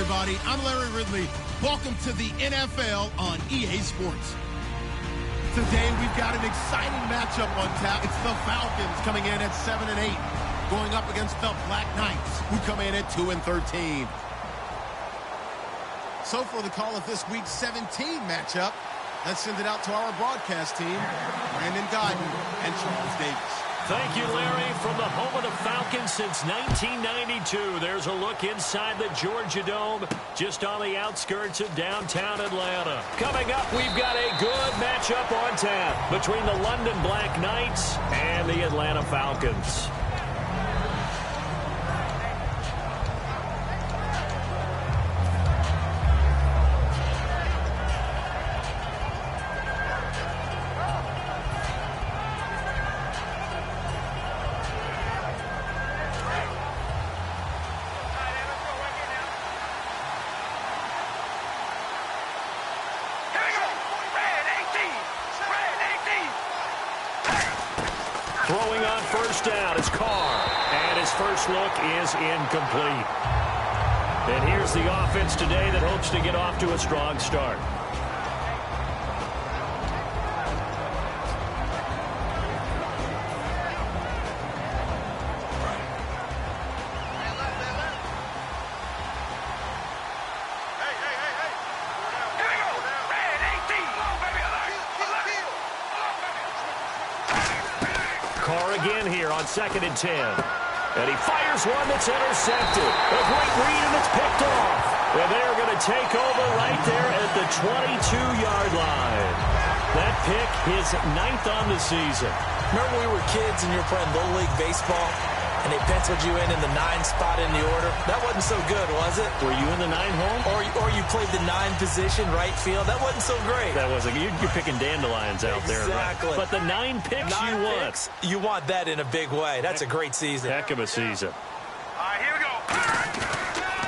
everybody. I'm Larry Ridley. Welcome to the NFL on EA Sports. Today, we've got an exciting matchup on tap. It's the Falcons coming in at 7-8, going up against the Black Knights, who come in at 2-13. So for the call of this week's 17 matchup, let's send it out to our broadcast team, Brandon Godden and Charles Davis. Thank you, Larry. From the home of the Falcons since 1992, there's a look inside the Georgia Dome, just on the outskirts of downtown Atlanta. Coming up, we've got a good matchup on tap between the London Black Knights and the Atlanta Falcons. Throwing on first down is Carr, and his first look is incomplete. And here's the offense today that hopes to get off to a strong start. Carr again here on 2nd and 10. And he fires one that's intercepted. A great read, and it's picked off. And they're going to take over right there at the 22-yard line. That pick, his 9th on the season. Remember when we were kids and you were playing Little League Baseball, and they penciled you in the 9 spot in the order? That wasn't so good, was it? Were you in the 9 hole? Or you played the 9 position, right field? That wasn't so great. That wasn't. You're picking dandelions out there. Exactly. Right? But the 9 picks you want. You want that in a big way. That's a great season. Heck of a season. All right, here we go.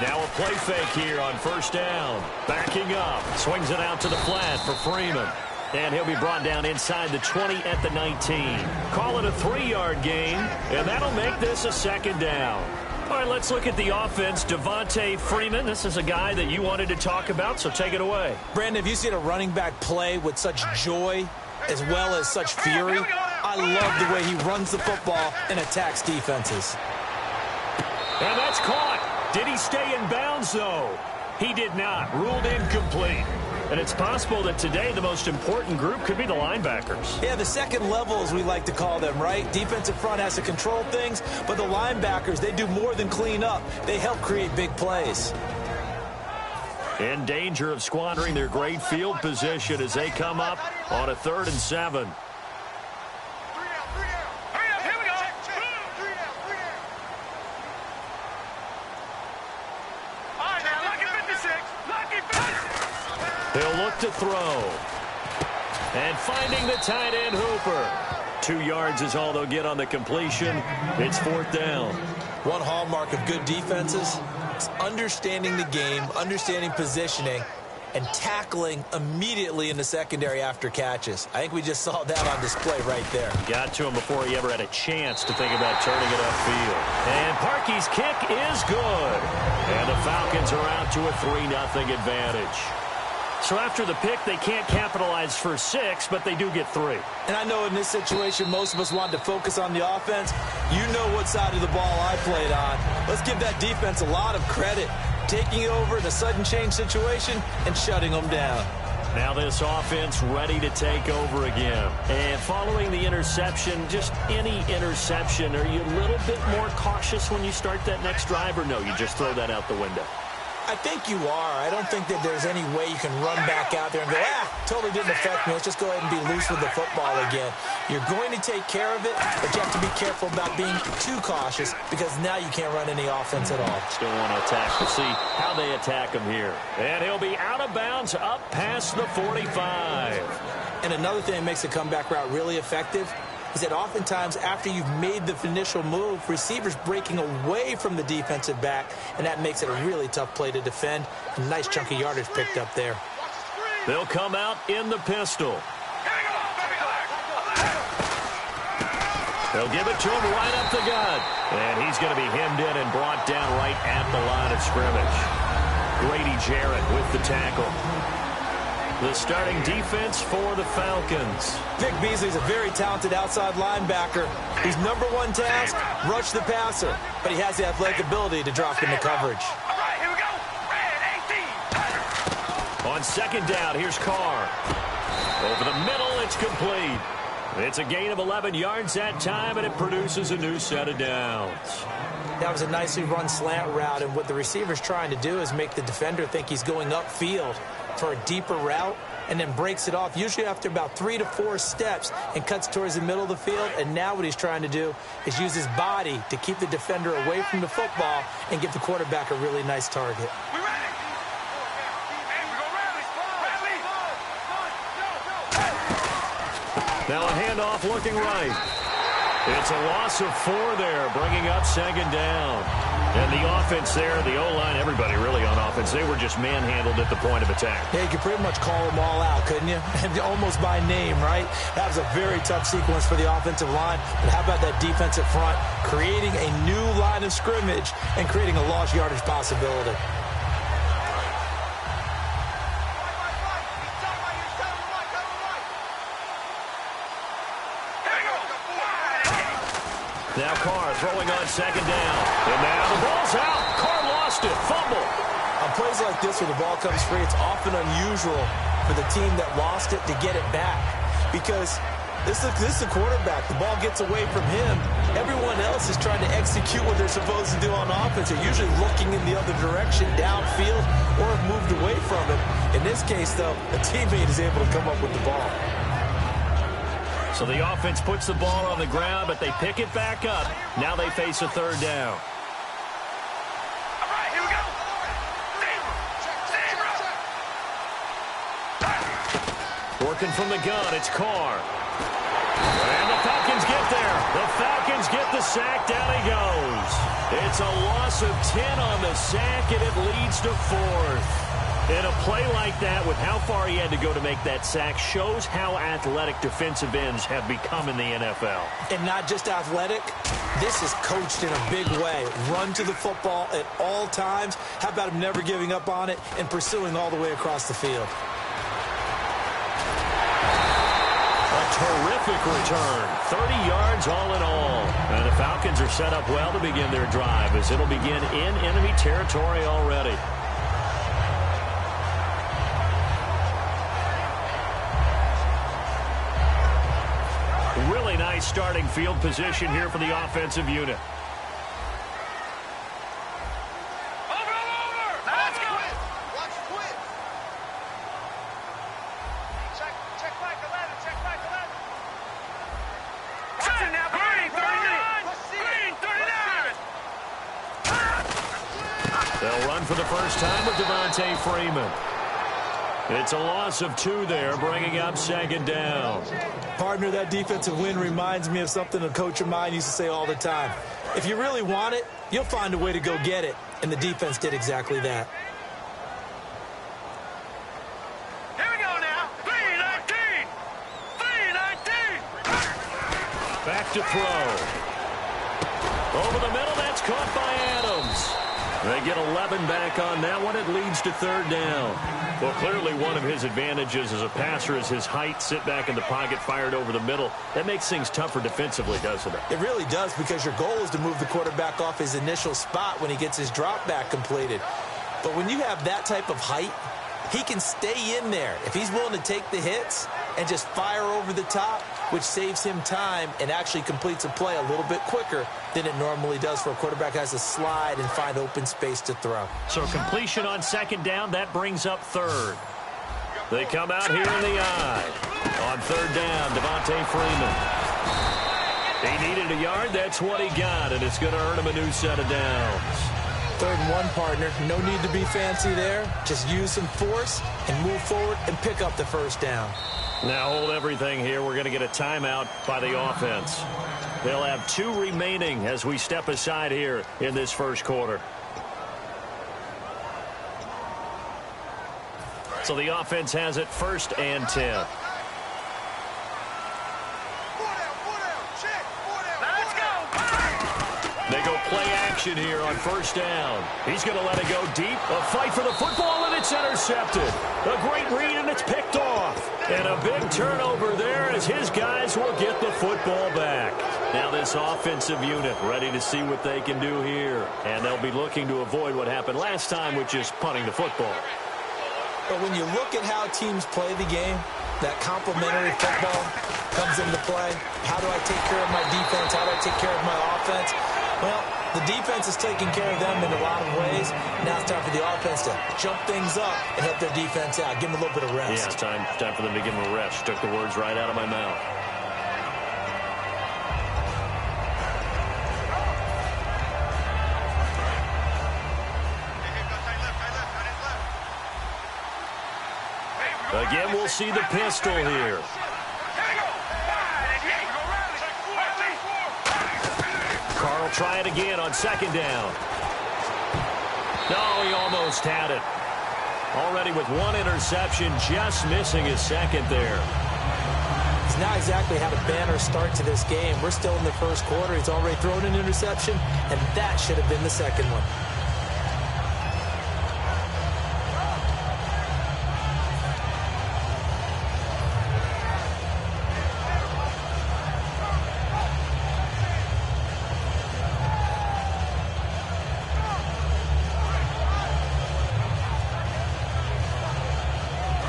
Now a play fake here on first down. Backing up. Swings it out to the flat for Freeman. And he'll be brought down inside the 20 at the 19. Call it a 3-yard gain, and that'll make this a 2nd down. All right, let's look at the offense. Devontae Freeman, this is a guy that you wanted to talk about, so take it away. Brandon, have you seen a running back play with such joy as well as such fury? I love the way he runs the football and attacks defenses. And that's caught. Did he stay in bounds, though? He did not. Ruled incomplete. And it's possible that today the most important group could be the linebackers. Yeah, the second level, as we like to call them, right? Defensive front has to control things, but the linebackers, they do more than clean up. They help create big plays. In danger of squandering their great field position as they come up on a 3rd and 7. He'll look to throw. And finding the tight end Hooper. 2 yards is all they'll get on the completion. It's 4th down. One hallmark of good defenses is understanding the game, understanding positioning, and tackling immediately in the secondary after catches. I think we just saw that on display right there. Got to him before he ever had a chance to think about turning it upfield. And Parkey's kick is good. And the Falcons are out to a 3-0 advantage. So after the pick, they can't capitalize for 6, but they do get 3. And I know in this situation, most of us wanted to focus on the offense. You know what side of the ball I played on. Let's give that defense a lot of credit. Taking over in a sudden change situation and shutting them down. Now this offense ready to take over again. And following the interception, just any interception, are you a little bit more cautious when you start that next drive, or no, you just throw that out the window? I think you are. I don't think that there's any way you can run back out there and go, totally didn't affect me. Let's just go ahead and be loose with the football again. You're going to take care of it, but you have to be careful about being too cautious because now you can't run any offense at all. Still want to attack. We'll see how they attack him here. And he'll be out of bounds up past the 45. And another thing that makes the comeback route really effective is that oftentimes after you've made the initial move, receivers breaking away from the defensive back, and that makes it a really tough play to defend. A nice chunk of yardage picked up there. They'll come out in the pistol. They'll give it to him right up the gut. And he's going to be hemmed in and brought down right at the line of scrimmage. Grady Jarrett with the tackle. The starting defense for the Falcons. Vic Beasley's a very talented outside linebacker whose number one task, rush the passer. But he has the athletic ability to drop into coverage. All right, here we go. Red 18. On second down, here's Carr. Over the middle, it's complete. It's a gain of 11 yards that time, and it produces a new set of downs. That was a nicely run slant route, and what the receiver's trying to do is make the defender think he's going upfield for a deeper route, and then breaks it off, usually after about 3 to 4 steps, and cuts towards the middle of the field. And now what he's trying to do is use his body to keep the defender away from the football and give the quarterback a really nice target. We ready? Hey, we go rally. Now a handoff looking right. It's a loss of 4 there, bringing up second down. And the offense there, the O-line, everybody really on offense, they were just manhandled at the point of attack. Yeah, you could pretty much call them all out, couldn't you? Almost by name, right? That was a very tough sequence for the offensive line. But how about that defensive front, creating a new line of scrimmage and creating a lost yardage possibility? Now Carr throwing on second down. And now the ball's out. Carr lost it. Fumble. On plays like this where the ball comes free, it's often unusual for the team that lost it to get it back. Because this is the quarterback. The ball gets away from him. Everyone else is trying to execute what they're supposed to do on offense. They're usually looking in the other direction, downfield, or have moved away from it. In this case, though, a teammate is able to come up with the ball. So the offense puts the ball on the ground, but they pick it back up. Now they face a third down. All right, here we go. Zebra. Working from the gun, it's Carr. And the Falcons get there. The Falcons get the sack. Down he goes. It's a loss of 10 on the sack, and it leads to 4th. And a play like that, with how far he had to go to make that sack, shows how athletic defensive ends have become in the NFL. And not just athletic, this is coached in a big way. Run to the football at all times. How about him never giving up on it and pursuing all the way across the field? A terrific return. 30 yards all in all. And the Falcons are set up well to begin their drive, as it'll begin in enemy territory already. Really nice starting field position here for the offensive unit. Over. Now let's go. Watch quit. Check back 11. Check back 11. Listen now, Green 39. They'll run for the first time with Devontae Freeman. It's a loss of 2 there, bringing up second down. Partner, that defensive win reminds me of something a coach of mine used to say all the time. If you really want it, you'll find a way to go get it. And the defense did exactly that. Here we go now. 3-19. 3-19. Back to throw. Over the middle, that's caught by Adams. They get 11 back on that one. It leads to third down. Well, clearly one of his advantages as a passer is his height. Sit back in the pocket, fired over the middle. That makes things tougher defensively, doesn't it? It really does, because your goal is to move the quarterback off his initial spot when he gets his drop back completed. But when you have that type of height, he can stay in there. If he's willing to take the hits and just fire over the top, which saves him time and actually completes a play a little bit quicker than it normally does for a quarterback who has to slide and find open space to throw. So completion on second down, that brings up third. They come out here in the eye. On third down, Devontae Freeman. He needed a yard. That's what he got, and it's going to earn him a new set of downs. 3rd and 1, partner. No need to be fancy there. Just use some force and move forward and pick up the first down. Now hold everything here. We're going to get a timeout by the offense. They'll have 2 remaining as we step aside here in this first quarter. So the offense has it 1st and 10. They go play action here on first down. He's going to let it go deep. A fight for the football, and it's intercepted. A great read, and it's picked off. And a big turnover there as his guys will get the football back. Now this offensive unit ready to see what they can do here. And they'll be looking to avoid what happened last time, which is punting the football. But when you look at how teams play the game, that complementary football comes into play. How do I take care of my defense? How do I take care of my offense? Well, the defense is taking care of them in a lot of ways. Now it's time for the offense to jump things up and help their defense out. Give them a little bit of rest. Yeah, it's time for them to give them a rest. Took the words right out of my mouth. Again, we'll see the pistol here. Carl try it again on second down. No, he almost had it. Already with one interception, just missing his second there. He's not exactly had a banner start to this game. We're still in the first quarter. He's already thrown an interception, and that should have been the second one.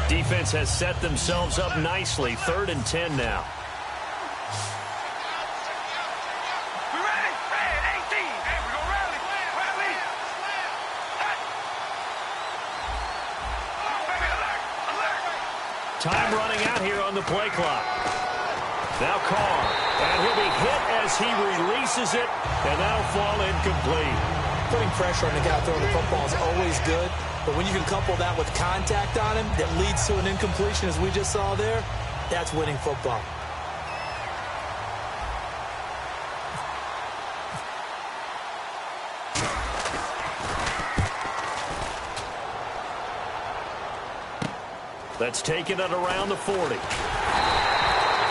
Defense has set themselves up nicely. 3rd and 10 now. We ready? 18. Hey, we gonna rally. Rally. Time running out here on the play clock. Now Carr, and he'll be hit as he releases it, and that'll fall incomplete. Putting pressure on the guy throwing the football is always good, but when you can couple that with contact on him that leads to an incompletion, as we just saw there, that's winning football. That's taken it around the 40.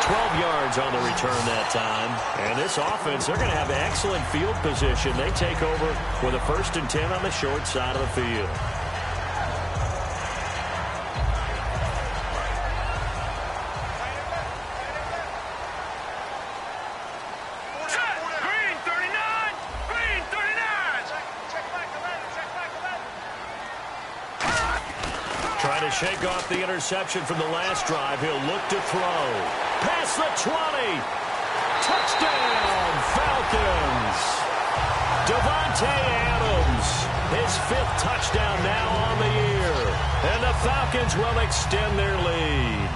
12 yards on the return that time. And this offense, they're going to have excellent field position. They take over with a 1st and 10 on the short side of the field. Green 39. Green 39. Trying to shake off the interception from the last drive. He'll look to throw. Past the 20. Touchdown, Falcons. Devontae Adams, his 5th touchdown now on the year. And the Falcons will extend their lead.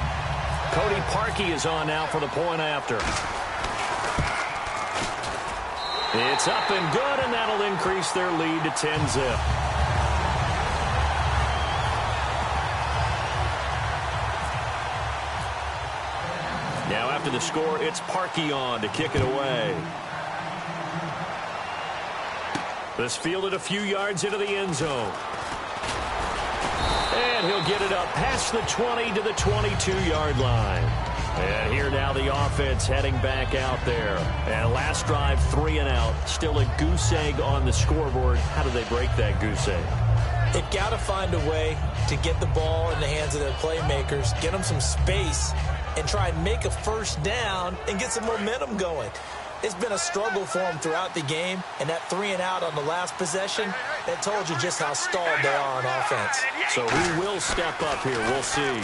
Cody Parkey is on now for the point after. It's up and good, and that'll increase their lead to 10-zip. Now after the score, it's Parkey on to kick it away. This fielded a few yards into the end zone. And he'll get it up past the 20 to the 22-yard line. And here now the offense heading back out there. And last drive, 3 and out. Still a goose egg on the scoreboard. How do they break that goose egg? They've got to find a way to get the ball in the hands of their playmakers, get them some space, and try and make a first down and get some momentum going. It's been a struggle for them throughout the game, and that 3 and out on the last possession, that told you just how stalled they are on offense. So who will step up here? We'll see.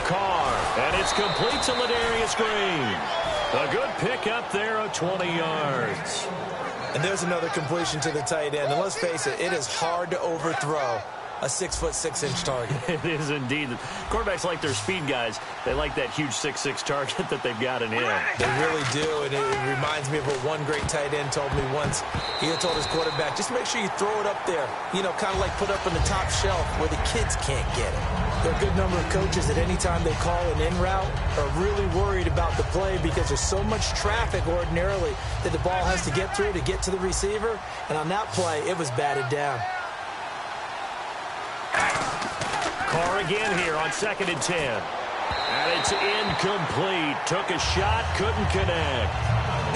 Carr, and it's complete to Ladarius Green. A good pickup there of 20 yards. And there's another completion to the tight end. And let's face it, it is hard to overthrow a 6'6" target. It is indeed. Quarterbacks like their speed guys. They like that huge 6'6" target that they've got in him. They really do, and it reminds me of what one great tight end told me once. He had told his quarterback, just make sure you throw it up there, you know, kind of like put up on the top shelf where the kids can't get it. There are a good number of coaches that any time they call an in route are really worried about the play because there's so much traffic ordinarily that the ball has to get through to get to the receiver, and on that play, it was batted down. Carr again here on 2nd and 10. And it's incomplete. Took a shot, couldn't connect.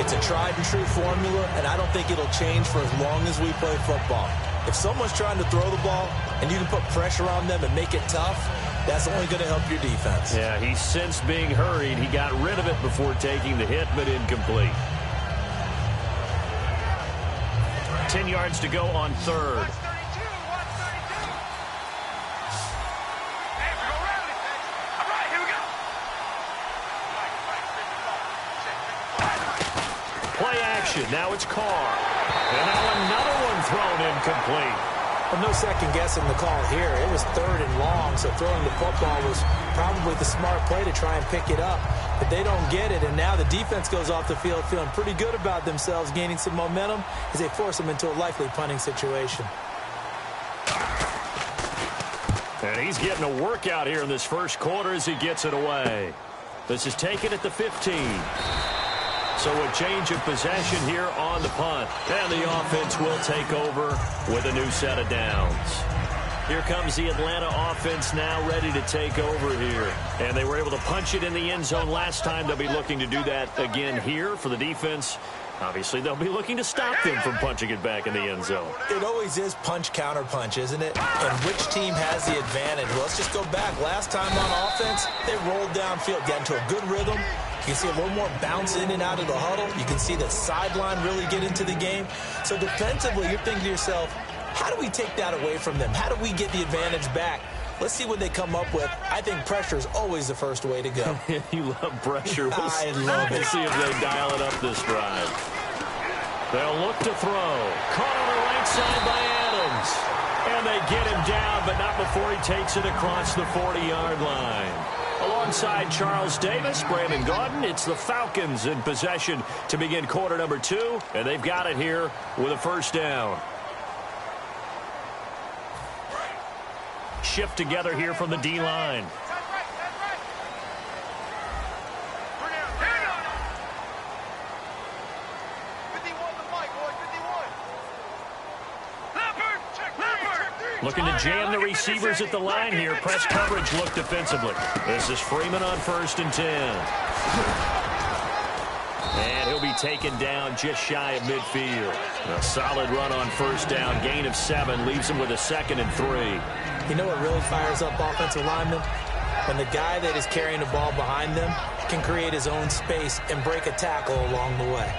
It's a tried and true formula, and I don't think it'll change for as long as we play football. If someone's trying to throw the ball and you can put pressure on them and make it tough, that's only going to help your defense. Yeah, he sensed being hurried. He got rid of it before taking the hit, but incomplete. 10 yards to go on third. Play action. Now it's Carr. And now another one thrown incomplete. Well, no second guessing the call here. It was 3rd and long, so throwing the football was probably the smart play to try and pick it up. But they don't get it, and now the defense goes off the field feeling pretty good about themselves, gaining some momentum as they force them into a likely punting situation. And he's getting a workout here in this first quarter as he gets it away. This is taken at the 15. So a change of possession here on the punt. And the offense will take over with a new set of downs. Here comes the Atlanta offense now ready to take over here. And they were able to punch it in the end zone last time. They'll be looking to do that again here for the defense. Obviously, they'll be looking to stop them from punching it back in the end zone. It always is punch, counter punch, isn't it? And which team has the advantage? Well, let's just go back. Last time on offense, they rolled downfield, got into a good rhythm. You can see a little more bounce in and out of the huddle. You can see the sideline really get into the game. So defensively, you're thinking to yourself, how do we take that away from them? How do we get the advantage back? Let's see what they come up with. I think pressure is always the first way to go. You love pressure. I love it. We'll see if they dial it up this drive. They'll look to throw. Caught on the right side by Adams. And they get him down, but not before he takes it across the 40-yard line. Alongside Charles Davis, Brandon Gaudin, it's the Falcons in possession to begin quarter number 2, and they've got it here with a first down. Shift together here from the D-line. Looking to jam the receivers at the line here. Press coverage look defensively. This is Freeman on 1st and 10. And he'll be taken down just shy of midfield. A solid run on first down. Gain of 7 leaves him with a 2nd and 3. You know what really fires up offensive linemen? When the guy that is carrying the ball behind them can create his own space and break a tackle along the way.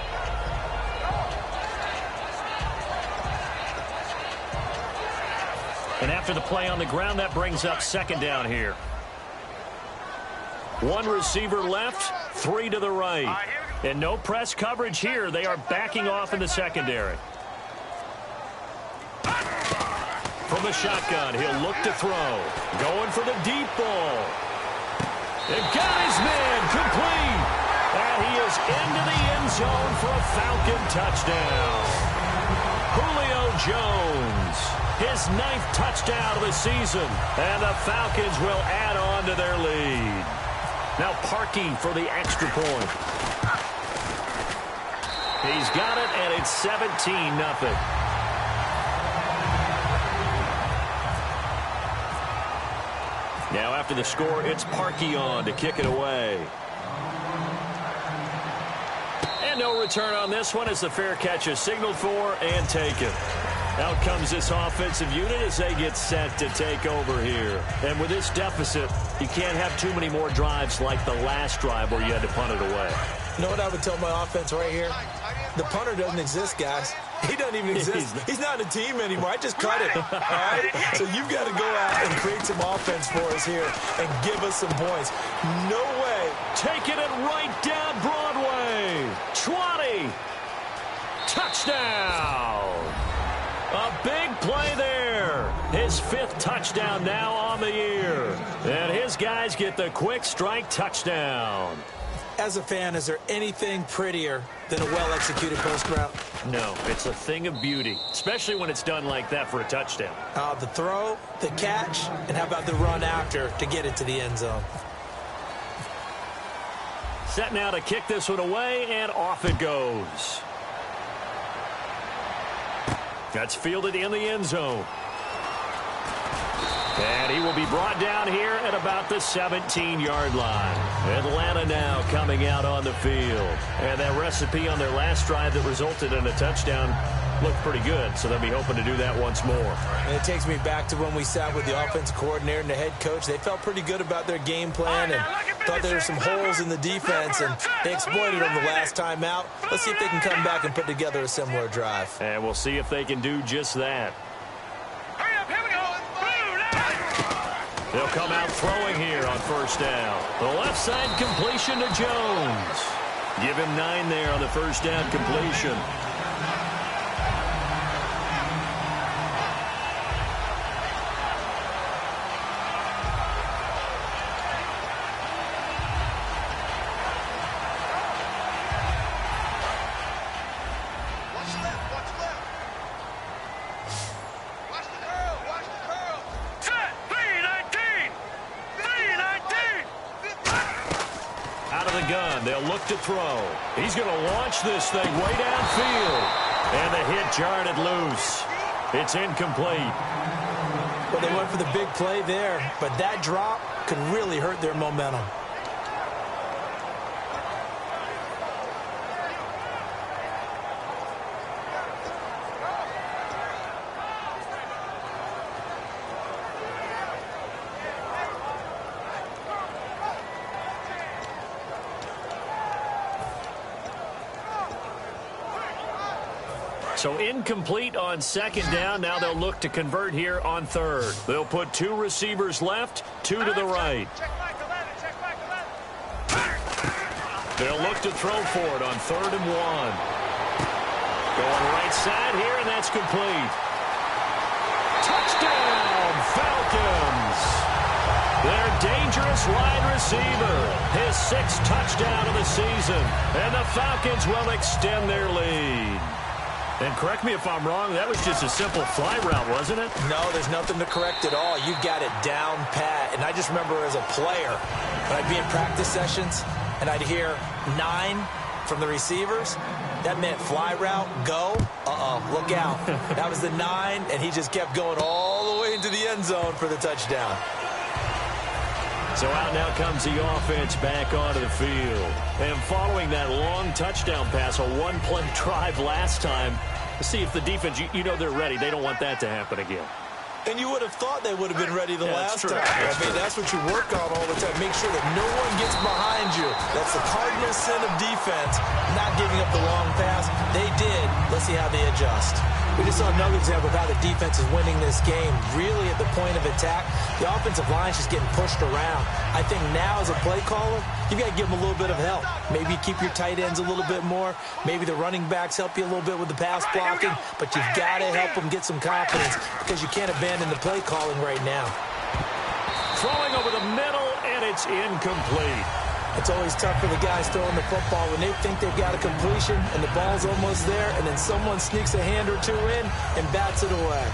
And after the play on the ground, that brings up 2nd down here. 1 receiver left, 3 to the right. And no press coverage here. They are backing off in the secondary. From the shotgun, he'll look to throw. Going for the deep ball. And got his man complete. And he is into the end zone for a Falcon touchdown. Julio Jones, his 9th touchdown of the season. And the Falcons will add on to their lead. Now Parkey for the extra point. He's got it, and it's 17-0. Now after the score, it's Parkey on to kick it away. And no return on this one as the fair catch is signaled for and taken. Out comes this offensive unit as they get set to take over here. And with this deficit, you can't have too many more drives like the last drive where you had to punt it away. You know what I would tell my offense right here? The punter doesn't exist, guys. He doesn't even exist. He's not a team anymore. I just cut it. All right? So you've got to go out and create some offense for us here and give us some points. No way. Taking it right down Broadway. 20. Touchdown. A big play there. His 5th touchdown now on the year. And his guys get the quick strike touchdown. As a fan, is there anything prettier than a well-executed post route? No, it's a thing of beauty, especially when it's done like that for a touchdown. The throw, the catch, and how about the run after to get it to the end zone? Set now to kick this one away, and off it goes. That's fielded in the end zone. And he will be brought down here at about the 17-yard line. Atlanta now coming out on the field. And that recipe on their last drive that resulted in a touchdown looked pretty good, so they'll be hoping to do that once more. And it takes me back to when we sat with the offensive coordinator and the head coach. They felt pretty good about their game plan and thought there were some holes in the defense, and they exploited them the last time out. Let's see if they can come back and put together a similar drive. And we'll see if they can do just that. They'll come out throwing here on first down. The left side completion to Jones. Give him 9 there on the first down completion. To throw. He's going to launch this thing way downfield. And the hit jarred it loose. It's incomplete. Well, they went for the big play there, but that drop could really hurt their momentum. So incomplete on second down. Now they'll look to convert here on third. They'll put 2 receivers left, 2 to the right. They'll look to throw for it on 3rd and 1. Going right side here, and that's complete. Touchdown, Falcons! Their dangerous wide receiver, his 6th touchdown of the season, and the Falcons will extend their lead. And correct me if I'm wrong, that was just a simple fly route, wasn't it? No, there's nothing to correct at all. You got it down pat. And I just remember as a player, when I'd be in practice sessions, and I'd hear 9 from the receivers, that meant fly route, go, look out. That was the 9, and he just kept going all the way into the end zone for the touchdown. So out now comes the offense back onto the field. And following that long touchdown pass, a one-play drive last time, to see if the defense, you know they're ready. They don't want that to happen again. And you would have thought they would have been ready the last time. That's what you work on all the time. Make sure that no one gets behind you. That's the cardinal sin of defense, not giving up the long pass. They did. Let's see how they adjust. We just saw another example of how the defense is winning this game. Really at the point of attack, the offensive line is just getting pushed around. I think now as a play caller, you've got to give them a little bit of help. Maybe keep your tight ends a little bit more. Maybe the running backs help you a little bit with the pass blocking. But you've got to help them get some confidence because you can't abandon the play calling right now. Throwing over the middle, and it's incomplete. It's always tough for the guys throwing the football when they think they've got a completion and the ball's almost there, and then someone sneaks a hand or 2 in and bats it away.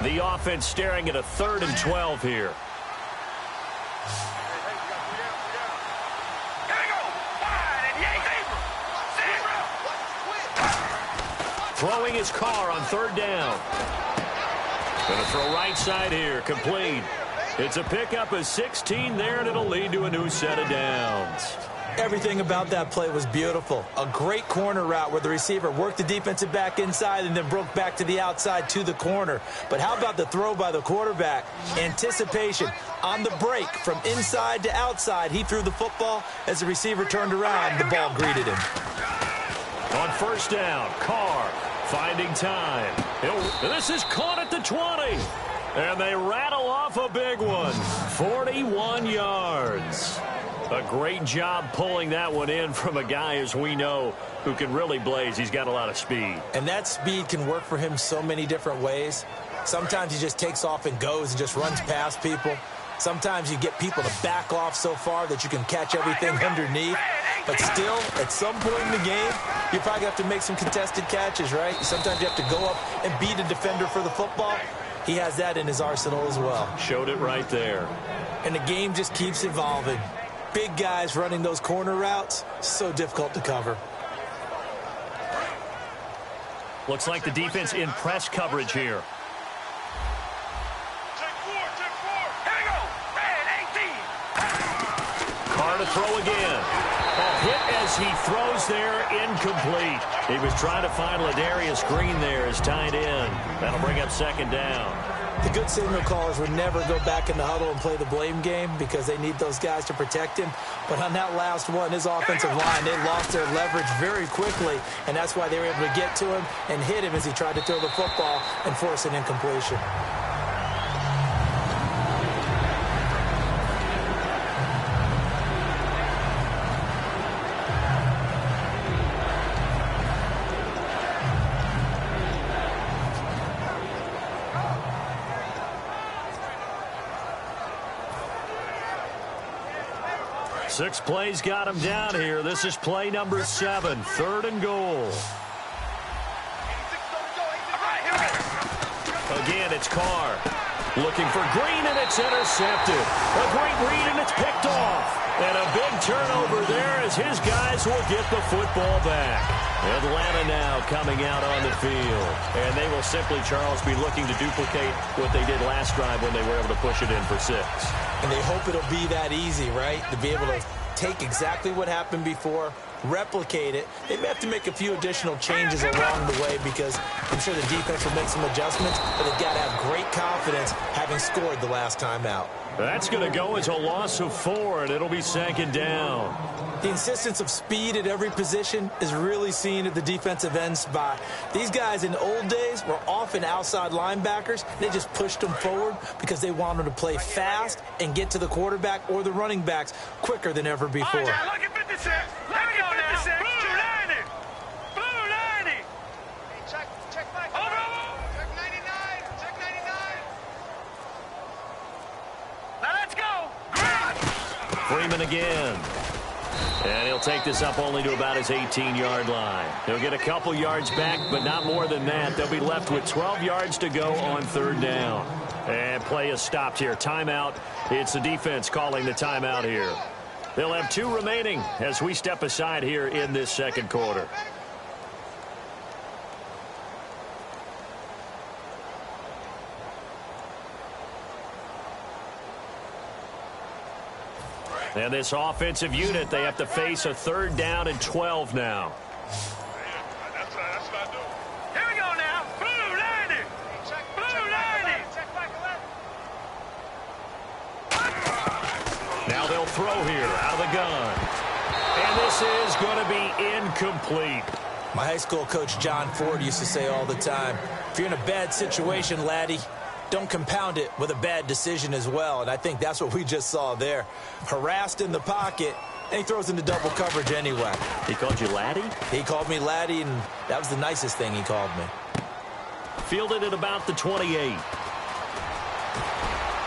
The offense staring at a 3rd and 12 here. Throwing his car on 3rd down. Going to throw right side here. Complete. It's a pickup of 16 there, and it'll lead to a new set of downs. Everything about that play was beautiful. A great corner route where the receiver worked the defensive back inside and then broke back to the outside to the corner. But how about the throw by the quarterback? Anticipation on the break from inside to outside. He threw the football. As the receiver turned around, the ball greeted him. On 1st down, Carr finding time. This is caught at the 20. And they rattle off a big one. 41 yards. A great job pulling that one in from a guy, as we know, who can really blaze. He's got a lot of speed. And that speed can work for him so many different ways. Sometimes he just takes off and goes and just runs past people. Sometimes you get people to back off so far that you can catch everything underneath. But still, at some point in the game, you probably have to make some contested catches, right? Sometimes you have to go up and beat a defender for the football. He has that in his arsenal as well. Showed it right there. And the game just keeps evolving. big guys running those corner routes, so difficult to cover. Looks like the defense in press coverage here. Here we go. Red 18. Carr to throw again. A hit as he throws there, incomplete. He was trying to find Ladarius Green there as tied in. That'll bring up second down. The good signal callers would never go back in the huddle and play the blame game because they need those guys to protect him. But on that last one, his offensive line, they lost their leverage very quickly, and that's why they were able to get to him and hit him as he tried to throw the football and force an incompletion. Six plays got him down here. This is play number 7, 3rd and goal. Again, it's Carr. Looking for Green, and it's intercepted. A great read, and it's picked off. And a big turnover there as his guys will get the football back. Atlanta now coming out on the field. And they will simply, Charles, be looking to duplicate what they did last drive when they were able to push it in for 6. And they hope it'll be that easy, right? To be able to take exactly what happened before, replicate it. They may have to make a few additional changes along the way because I'm sure the defense will make some adjustments, but they've got to have great confidence having scored the last time out. That's going to go as a loss of 4, and it'll be 2nd down. The insistence of speed at every position is really seen at the defensive end spot. These guys in the old days were often outside linebackers. They just pushed them forward because they wanted to play fast and get to the quarterback or the running backs quicker than ever before. All right, look at 56. Look at 56. Blue 90. Blue 90. Check back. Over. Check 99. Check 99. Now let's go. Freeman again. And he'll take this up only to about his 18-yard line. He'll get a couple yards back, but not more than that. They'll be left with 12 yards to go on 3rd down. And play is stopped here. Timeout. It's the defense calling the timeout here. They'll have 2 remaining as we step aside here in this 2nd quarter. And this offensive unit, they have to face a 3rd down and 12 now. That's what I do. Here we go now. Blue 90. Blue 90. Check back 11. Now they'll throw here out of the gun. And this is going to be incomplete. My high school coach, John Ford, used to say all the time, if you're in a bad situation, laddie, don't compound it with a bad decision as well. And I think that's what we just saw there. Harassed in the pocket, and he throws into double coverage anyway. He called you laddie? He called me laddie, and that was the nicest thing he called me. Fielded at about the 28.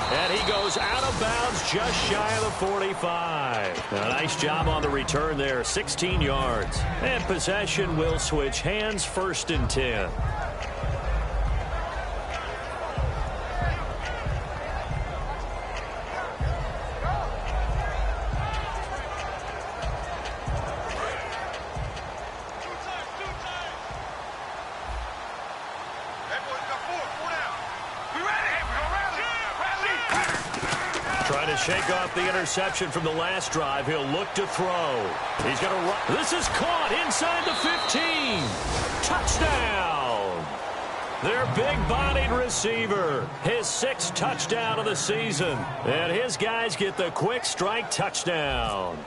And he goes out of bounds just shy of the 45. A nice job on the return there, 16 yards. And possession will switch hands, 1st and 10. Shake off the interception from the last drive. He'll look to throw. He's going to run. This is caught inside the 15. Touchdown. Their big-bodied receiver. His 6th touchdown of the season. And his guys get the quick strike touchdown.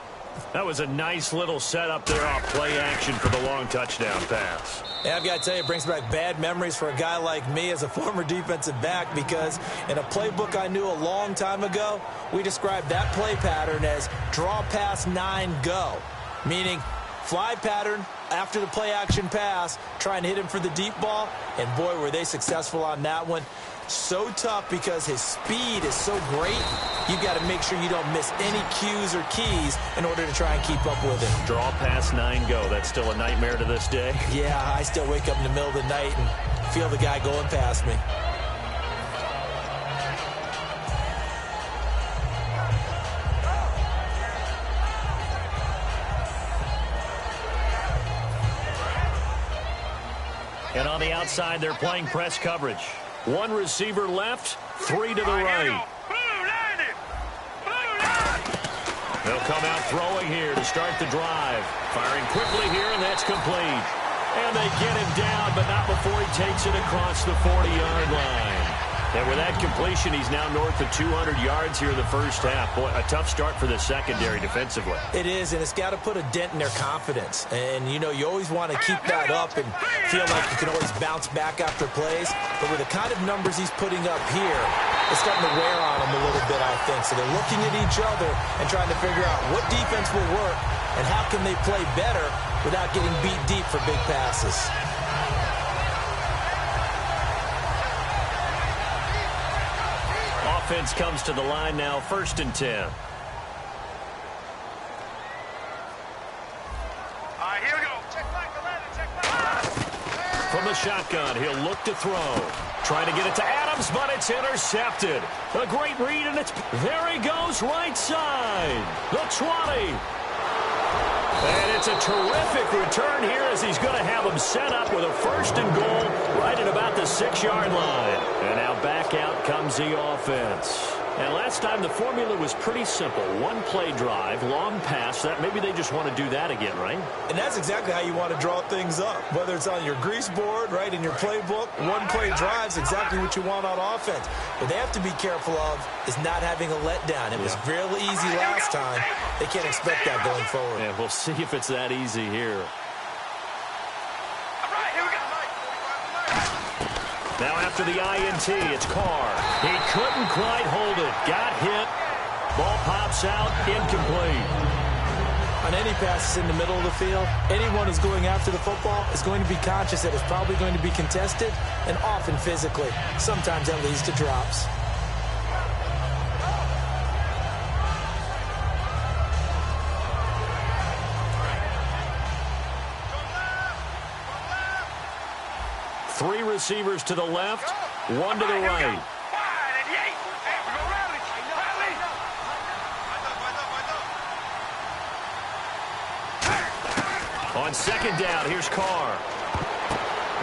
That was a nice little setup there off play action for the long touchdown pass. Yeah, I've got to tell you, it brings back bad memories for a guy like me as a former defensive back because in a playbook I knew a long time ago, we described that play pattern as draw pass 9 go, meaning fly pattern after the play action pass, trying to hit him for the deep ball, and boy, were they successful on that one. So tough because his speed is so great, you've got to make sure you don't miss any cues or keys in order to try and keep up with him. Draw pass 9 go. That's still a nightmare to this day. Yeah, I still wake up in the middle of the night and feel the guy going past me. And on the outside, they're playing press coverage. One receiver left, three to the right. They'll come out throwing here to start the drive. Firing quickly here, and that's complete. And they get him down, but not before he takes it across the 40-yard line. And with that completion, he's now north of 200 yards here in the first half. Boy, a tough start for the secondary defensively. It is, and it's got to put a dent in their confidence. And, you know, you always want to keep that up and feel like you can always bounce back after plays. But with the kind of numbers he's putting up here, it's starting to wear on them a little bit, I think. So they're looking at each other and trying to figure out what defense will work and how can they play better without getting beat deep for big passes. Offense comes to the line now, 1st and 10. All right, here we go. Check back, 11, check back. From the shotgun, he'll look to throw. Trying to get it to Adams, but it's intercepted. A great read, and there he goes, right side. The 20. And it's a terrific return here as he's going to have him set up with a 1st and goal right at about the 6-yard line. And now back out comes the offense. And last time the formula was pretty simple. One play drive, long pass. That maybe they just want to do that again, right? And that's exactly how you want to draw things up. Whether it's on your grease board, right, in your playbook, one play drive is exactly what you want on offense. What they have to be careful of is not having a letdown. It was real easy last time. They can't expect that going forward. Yeah, we'll see if it's that easy here. Now after the INT, it's Carr. He couldn't quite hold it. Got hit. Ball pops out. Incomplete. On any passes in the middle of the field, anyone who's going after the football is going to be conscious that it's probably going to be contested and often physically. Sometimes that leads to drops. Three receivers to the left, one to the right. On 2nd down, here's Carr.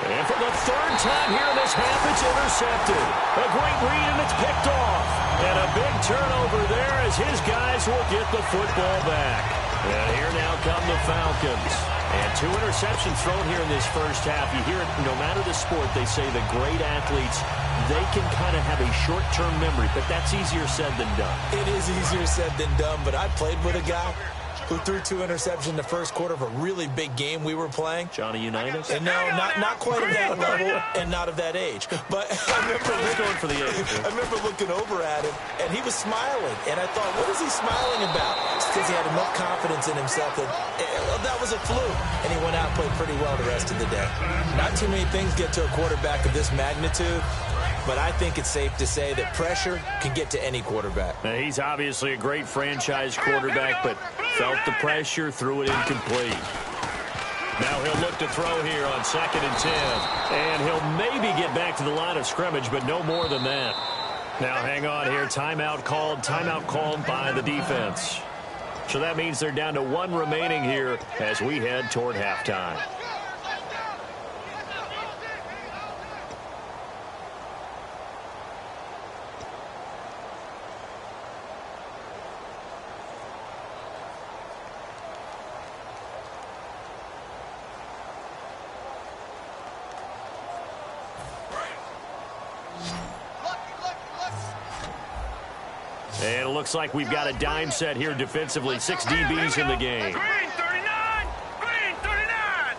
And for the 3rd time here in this half, it's intercepted. A great read, and it's picked off. And a big turnover there as his guys will get the football back. And here now come the Falcons. And 2 interceptions thrown here in this first half. You hear it, no matter the sport, they say the great athletes, they can kind of have a short-term memory, but that's easier said than done. It is easier said than done, but I played with a guy who threw 2 interceptions in the first quarter of a really big game we were playing. Johnny Unitas? And no, not quite of that level and not of that age. But I remember looking over at him, and he was smiling. And I thought, what is he smiling about? It's because he had enough confidence in himself that was a fluke. And he went out and played pretty well the rest of the day. Not too many things get to a quarterback of this magnitude, but I think it's safe to say that pressure can get to any quarterback. Now, he's obviously a great franchise quarterback, but felt the pressure, threw it incomplete. Now he'll look to throw here on 2nd and 10. And he'll maybe get back to the line of scrimmage, but no more than that. Now hang on here. Timeout called by the defense. So that means they're down to 1 remaining here as we head toward halftime. And it looks like we've got a dime set here defensively. 6 DBs in the game. Green 39! Green 39!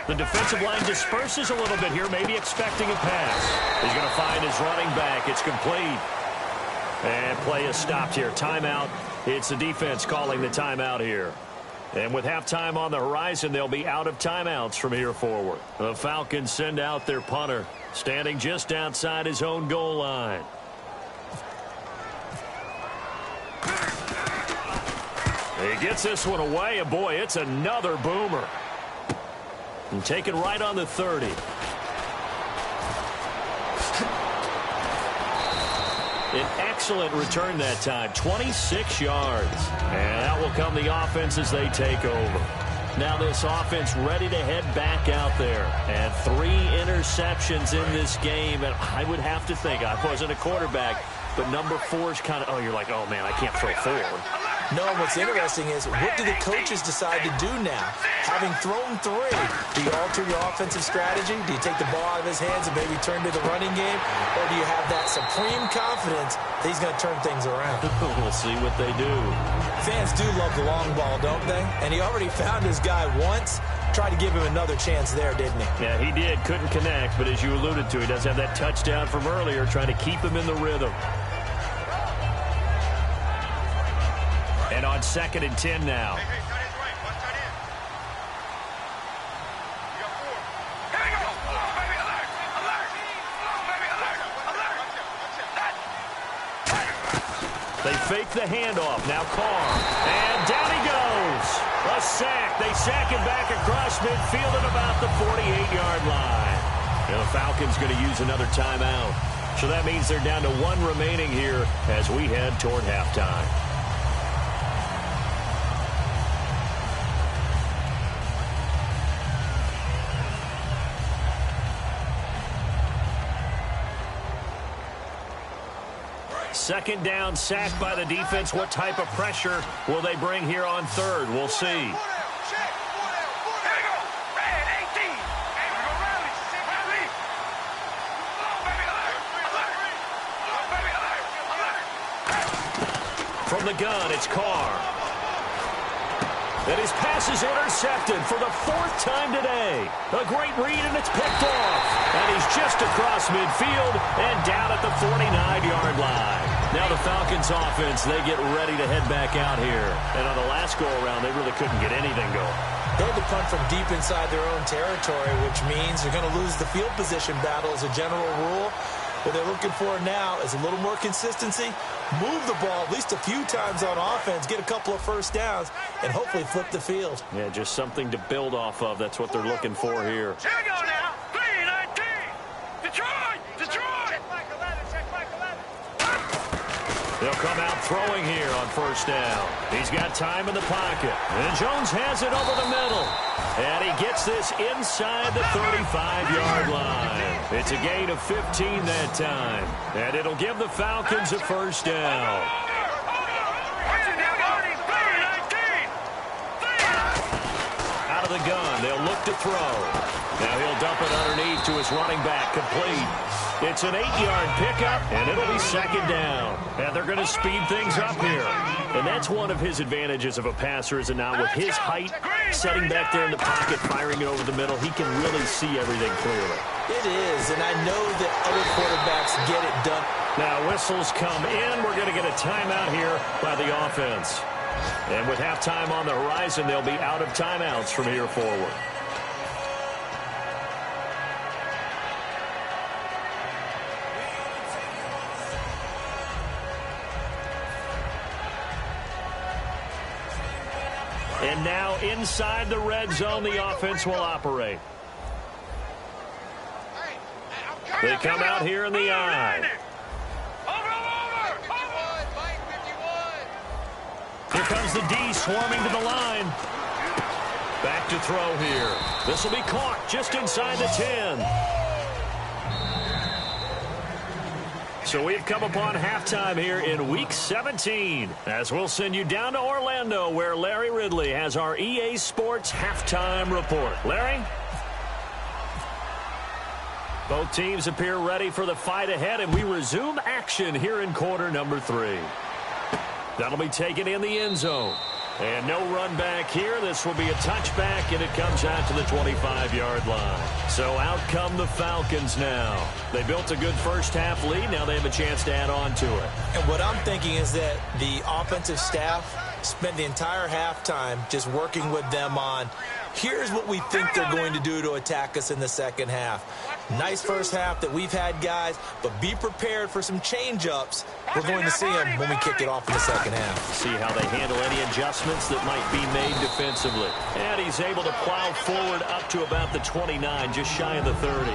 The defensive line disperses a little bit here, maybe expecting a pass. He's going to find his running back. It's complete. And play is stopped here. Timeout. It's the defense calling the timeout here. And with halftime on the horizon, they'll be out of timeouts from here forward. The Falcons send out their punter, standing just outside his own goal line. He gets this one away, and boy, it's another boomer. And taken right on the 30. An excellent return that time, 26 yards. And that will come the offense as they take over. Now this offense ready to head back out there. And 3 interceptions in this game. And I would have to think, I wasn't a quarterback, but number 4 is kind of, oh, you're like, oh, man, I can't throw forward. No, what's interesting is, what do the coaches decide to do now? Having thrown 3, do you alter your offensive strategy? Do you take the ball out of his hands and maybe turn to the running game? Or do you have that supreme confidence that he's going to turn things around? We'll see what they do. Fans do love the long ball, don't they? And he already found his guy once. Tried to give him another chance there, didn't he? Yeah, he did. Couldn't connect, but as you alluded to, he does have that touchdown from earlier, trying to keep him in the rhythm. And on 2nd and 10 now. Hey, tight end right. Watch tight end. You got 4. Here we go. Come on, baby. Alert. Alert. Come on, baby. Alert. Alert. Watch out. They fake the handoff. Now Carr. And down he goes. A sack. They sack him back across midfield at about the 48-yard line. And the Falcons going to use another timeout. So that means they're down to 1 remaining here as we head toward halftime. Second down, sack by the defense. What type of pressure will they bring here on 3rd? We'll see. Check. 4 down. Here we go. Red 18. Hey, we're going to rally. Rally. Come on, baby. Alert. Alert. Come on, baby. Alert. Alert. From the gun, it's Carr. And his pass is intercepted for the 4th time today. A great read, and it's picked off. And he's just across midfield and down at the 49-yard line. Now the Falcons offense, they get ready to head back out here. And on the last go-around, they really couldn't get anything going. They had to punt from deep inside their own territory, which means they're going to lose the field position battle as a general rule. What they're looking for now is a little more consistency, move the ball at least a few times on offense, get a couple of first downs, and hopefully flip the field. Yeah, just something to build off of. That's what they're looking for here. Here we go now. 3-19. Detroit. Detroit. Check Mike 11. Check Mike 11. They'll come out throwing here on 1st down. He's got time in the pocket. And Jones has it over the middle. And he gets this inside the 35-yard line. It's a gain of 15 that time. And it'll give the Falcons a 1st down. Out of the gun, they'll look to throw. Now he'll dump it underneath to his running back, complete. It's an 8-yard pickup, and it'll be 2nd down. And they're going to speed things up here. And that's one of his advantages of a passer, is it not? With his height, setting back there in the pocket, firing it over the middle, he can really see everything clearly. It is, and I know that other quarterbacks get it done. Now whistles come in. We're going to get a timeout here by the offense. And with halftime on the horizon, they'll be out of timeouts from here forward. And now inside the red zone, the offense will operate. They come out here in the I. Here comes the D swarming to the line. Back to throw here. This will be caught just inside the 10. So we've come upon halftime here in Week 17, as we'll send you down to Orlando, where Larry Ridley has our EA Sports Halftime Report. Larry? Both teams appear ready for the fight ahead, and we resume action here in quarter number 3. That'll be taken in the end zone. And no run back here. This will be a touchback, and it comes out to the 25-yard line. So out come the Falcons now. They built a good first-half lead. Now they have a chance to add on to it. And what I'm thinking is that the offensive staff spent the entire halftime just working with them on, here's what we think they're going to do to attack us in the second half. Nice first half that we've had, guys, but be prepared for some change-ups. We're going to see them when we kick it off in the second half. See how they handle any adjustments that might be made defensively. And he's able to plow forward up to about the 29, just shy of the 30.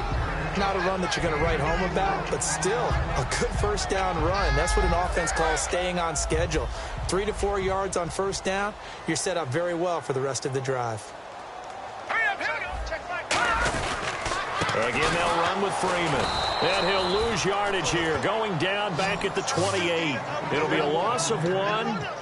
Not a run that you're going to write home about, but still a good first down run. That's what an offense calls staying on schedule. 3 to 4 yards on first down, you're set up very well for the rest of the drive. Again, they'll run with Freeman. And he'll lose yardage here, going down back at the 28. It'll be a loss of 1,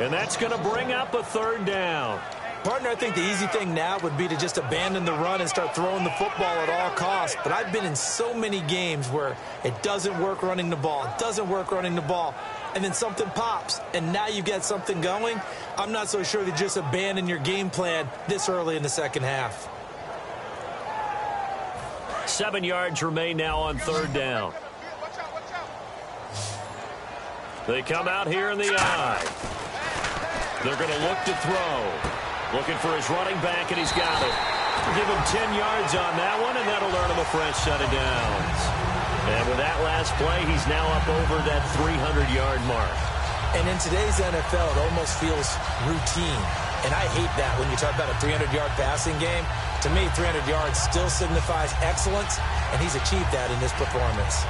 and that's going to bring up a 3rd down. Partner, I think the easy thing now would be to just abandon the run and start throwing the football at all costs. But I've been in so many games where it doesn't work running the ball. It doesn't work running the ball. And then something pops, and now you get something going. I'm not so sure that just abandon your game plan this early in the second half. 7 yards remain now on 3rd down. They come out here in the I. They're going to look to throw. Looking for his running back, and he's got it. Give him 10 yards on that one, and that'll earn him a fresh set of downs. And with that last play, he's now up over that 300-yard mark. And in today's NFL, it almost feels routine. And I hate that when you talk about a 300-yard passing game. To me, 300 yards still signifies excellence, and he's achieved that in this performance.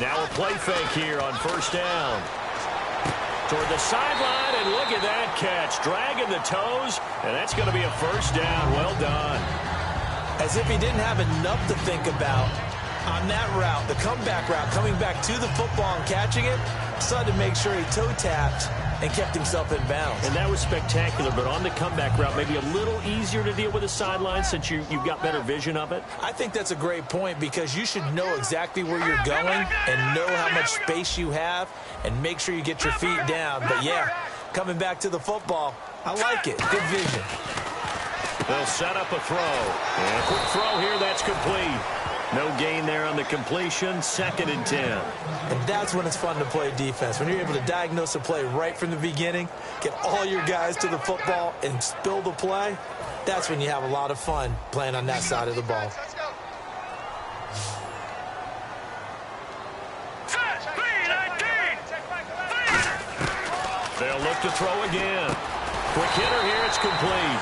Now a play fake here on 1st down. Toward the sideline, and look at that catch. Dragging the toes, and that's going to be a 1st down. Well done. As if he didn't have enough to think about on that route, the comeback route, coming back to the football and catching it, decided to make sure he toe-tapped and kept himself in bounds. And that was spectacular, but on the comeback route, maybe a little easier to deal with the sideline since you've got better vision of it? I think that's a great point because you should know exactly where you're going and know how much space you have and make sure you get your feet down. But, yeah, coming back to the football, I like it. Good vision. They'll set up a throw. And a quick throw here, that's complete. No gain there on the completion, 2nd and 10. And that's when it's fun to play defense. When you're able to diagnose a play right from the beginning, get all your guys to the football and spill the play, that's when you have a lot of fun playing on that side of the ball. They'll look to throw again. Quick hitter here, it's complete.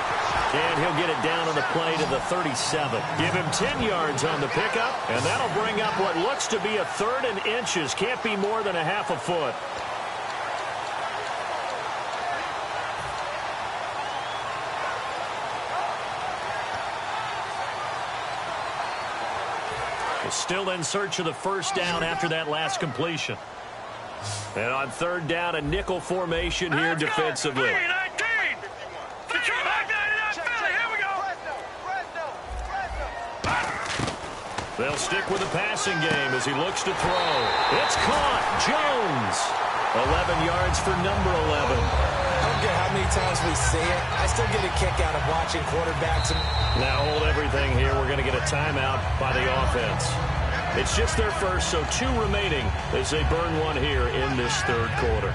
And he'll get it down on the play to the 37. Give him 10 yards on the pickup, and that'll bring up what looks to be a 3rd and inches. Can't be more than a half a foot. Still in search of the 1st down after that last completion. And on 3rd down, a nickel formation here defensively. They'll stick with the passing game as he looks to throw. It's caught. Jones. 11 yards for number 11. I don't care how many times we see it. I still get a kick out of watching quarterbacks. Now hold everything here. We're going to get a timeout by the offense. It's just their first, so 2 remaining as they burn one here in this 3rd quarter.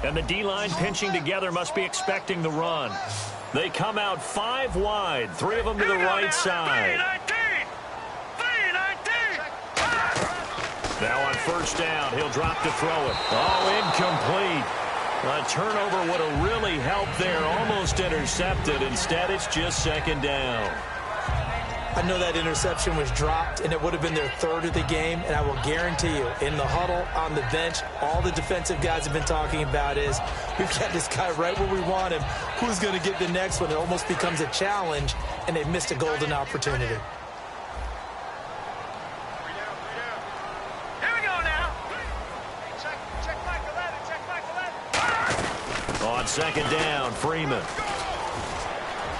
And the D-line pinching together must be expecting the run. They come out 5 wide, 3 of them to the right side. Now on 1st down, he'll drop to throw it. Oh, incomplete. A turnover would have really helped there, almost intercepted. Instead, it's just 2nd down. I know that interception was dropped, and it would have been their 3rd of the game, and I will guarantee you, in the huddle, on the bench, all the defensive guys have been talking about is, we've got this guy right where we want him. Who's going to get the next one? It almost becomes a challenge, and they missed a golden opportunity. Here we go now. Check Michael Leonard. On 2nd down, Freeman.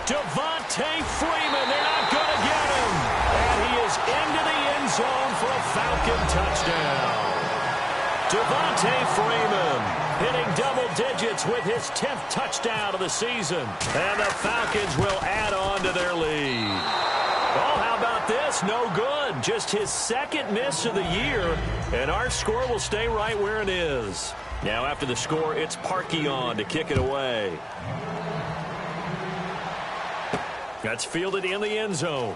Devontae Freeman, they're not going to get him. And he is into the end zone for a Falcon touchdown. Devontae Freeman hitting double digits with his 10th touchdown of the season. And the Falcons will add on to their lead. Oh, how about this? No good. Just his 2nd miss of the year. And our score will stay right where it is. Now after the score, it's Parkey on to kick it away. That's fielded in the end zone.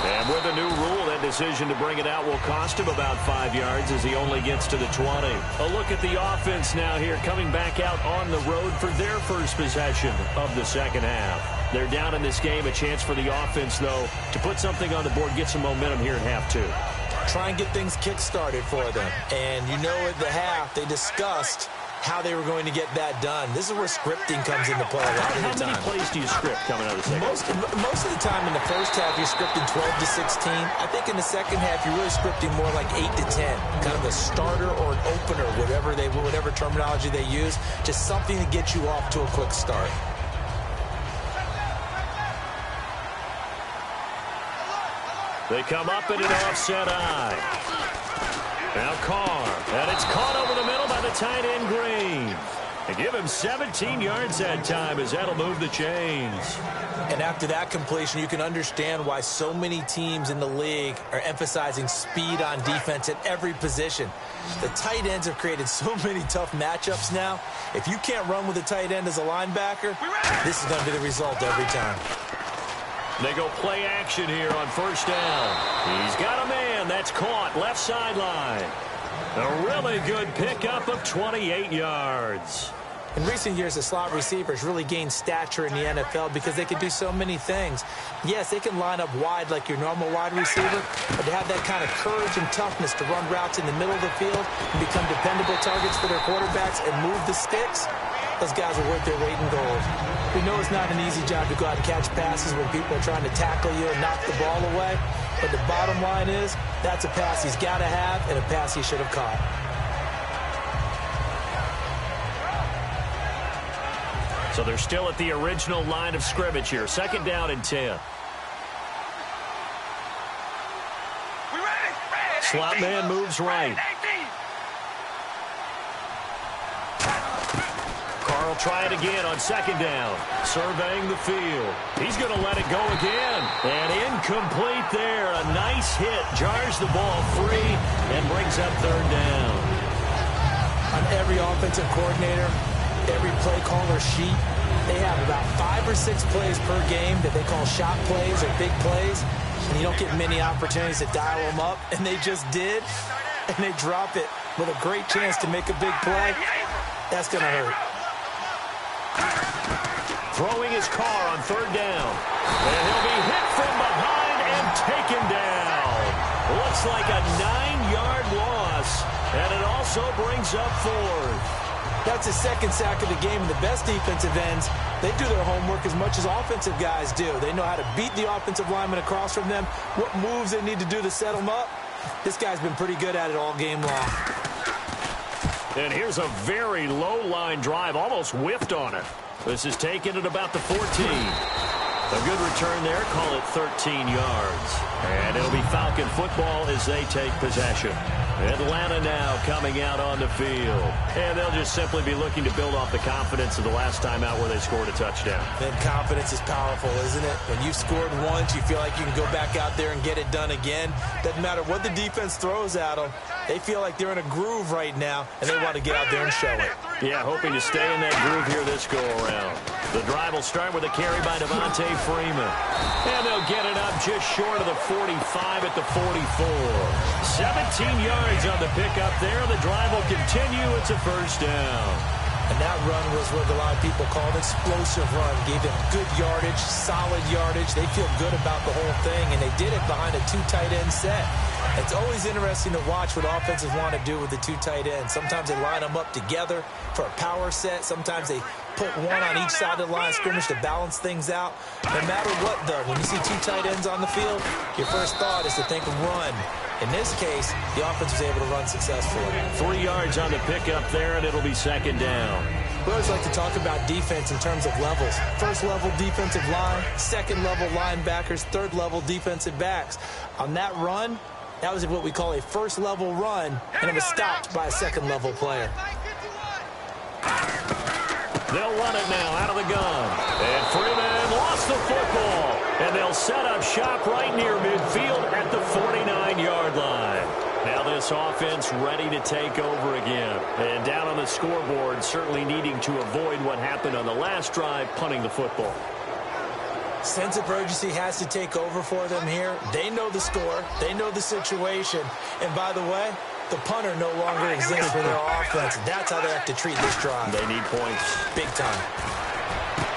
And with a new rule, that decision to bring it out will cost him about 5 yards as he only gets to the 20. A look at the offense now here, coming back out on the road for their first possession of the second half. They're down in this game. A chance for the offense, though, to put something on the board, get some momentum here in half two. Try and get things kick-started for them. And you know at the half, they discussed how they were going to get that done. This is where scripting comes into play. How many plays do you script coming out of the second? Most of the time in the first half, you're scripting 12 to 16. I think in the second half, you're really scripting more like 8 to 10. Kind of a starter or an opener, whatever terminology they use. Just something to get you off to a quick start. They come up in an offset eye. Now Carr, and it's caught over the middle by the tight end Green. They give him 17 yards that time as that'll move the chains. And after that completion, you can understand why so many teams in the league are emphasizing speed on defense at every position. The tight ends have created so many tough matchups now. If you can't run with a tight end as a linebacker, this is going to be the result every time. They go play action here on first down. He's got a man. That's caught left sideline. A really good pickup of 28 yards. In recent years, the slot receivers really gained stature in the NFL because they can do so many things. Yes, they can line up wide like your normal wide receiver, but to have that kind of courage and toughness to run routes in the middle of the field and become dependable targets for their quarterbacks and move the sticks, those guys are worth their weight in gold. We know it's not an easy job to go out and catch passes when people are trying to tackle you and knock the ball away. But the bottom line is, that's a pass he's got to have and a pass he should have caught. So they're still at the original line of scrimmage here. Second down and 10. Slot man moves right. Try it again on second down. Surveying the field. He's going to let it go again. And incomplete there. A nice hit. Jars the ball free and brings up third down. On every offensive coordinator, every play caller sheet, they have about 5 or 6 plays per game that they call shot plays or big plays. And you don't get many opportunities to dial them up. And they just did. And they drop it with a great chance to make a big play. That's going to hurt. Throwing his car on third down. And he'll be hit from behind and taken down. Looks like a 9-yard loss. And it also brings up fourth. That's his second sack of the game. And the best defensive ends, they do their homework as much as offensive guys do. They know how to beat the offensive lineman across from them, what moves they need to do to set them up. This guy's been pretty good at it all game long. And here's a very low line drive, almost whiffed on it. This is taken at about the 14. A good return there, call it 13 yards. And it'll be Falcon football as they take possession. Atlanta now coming out on the field. And they'll just simply be looking to build off the confidence of the last time out where they scored a touchdown. And confidence is powerful, isn't it? When you've scored once, you feel like you can go back out there and get it done again. Doesn't matter what the defense throws at them. They feel like they're in a groove right now, and they want to get out there and show it. Yeah, hoping to stay in that groove here this go-around. The drive will start with a carry by Devontae Freeman. And they'll get it up just short of the 45 at the 44. 17 yards on the pickup there. The drive will continue. It's a first down. And that run was what a lot of people call an explosive run. Gave them good yardage, solid yardage. They feel good about the whole thing, and they did it behind a 2 tight end set. It's always interesting to watch what offenses want to do with the 2 tight ends. Sometimes they line them up together for a power set. Sometimes they put one on each side of the line of scrimmage to balance things out. No matter what, though, when you see 2 tight ends on the field, your first thought is to think of run. In this case, the offense was able to run successfully. 3 yards on the pickup there, and it'll be second down. We always like to talk about defense in terms of levels. First level defensive line, second level linebackers, third level defensive backs. On that run, that was what we call a first level run, and it was stopped by a second level player. They'll run it now out of the gun. And Freeman lost the football. And they'll set up shop right near midfield at the 49-yard line. Now this offense ready to take over again. And down on the scoreboard, certainly needing to avoid what happened on the last drive, punting the football. Sense of urgency has to take over for them here. They know the score. They know the situation. And by the way, the punter no longer exists for their offense. That's how they have to treat this drive. They need points. Big time.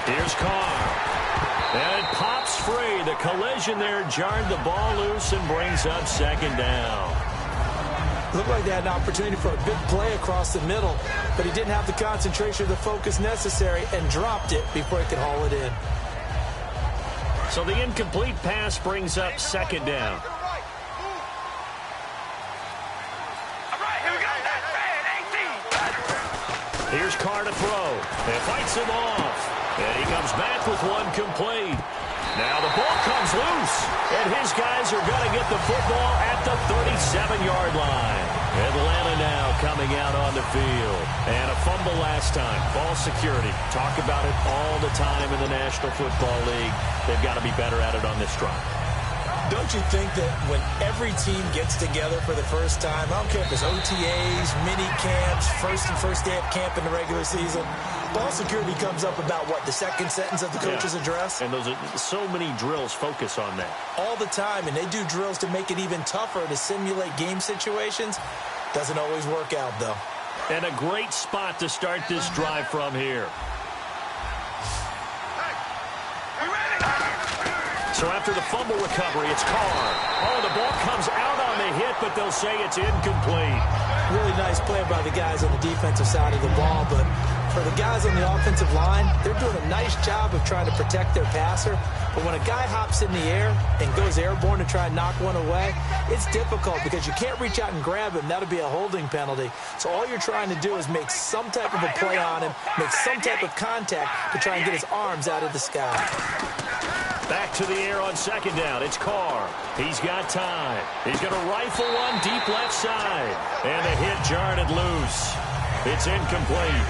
Here's Carr. And it pops free. The collision there jarred the ball loose and brings up second down. Looked like they had an opportunity for a big play across the middle, but he didn't have the concentration or the focus necessary and dropped it before he could haul it in. So the incomplete pass brings up second down. Here's Carr to throw. And fights him off. And he comes back with one complete. Now the ball comes loose. And his guys are going to get the football at the 37-yard line. Atlanta now coming out on the field. And a fumble last time. Ball security. Talk about it all the time in the National Football League. They've got to be better at it on this drive. Don't you think that when every team gets together for the first time, I don't care if it's OTAs, mini camps, first day of camp in the regular season, ball security comes up about, what, the second sentence of the coach's address? And those are so many drills focus on that. All the time, and they do drills to make it even tougher to simulate game situations. Doesn't always work out, though. And a great spot to start this drive from here. So after the fumble recovery, it's Carr. Oh, the ball comes out on the hit, but they'll say it's incomplete. Really nice play by the guys on the defensive side of the ball, but for the guys on the offensive line, they're doing a nice job of trying to protect their passer. But when a guy hops in the air and goes airborne to try and knock one away, it's difficult because you can't reach out and grab him. That'll be a holding penalty. So all you're trying to do is make some type of a play on him, make some type of contact to try and get his arms out of the sky. Back to the air on second down. It's Carr. He's got time. He's going to rifle one deep left side. And the hit jarred it loose. It's incomplete.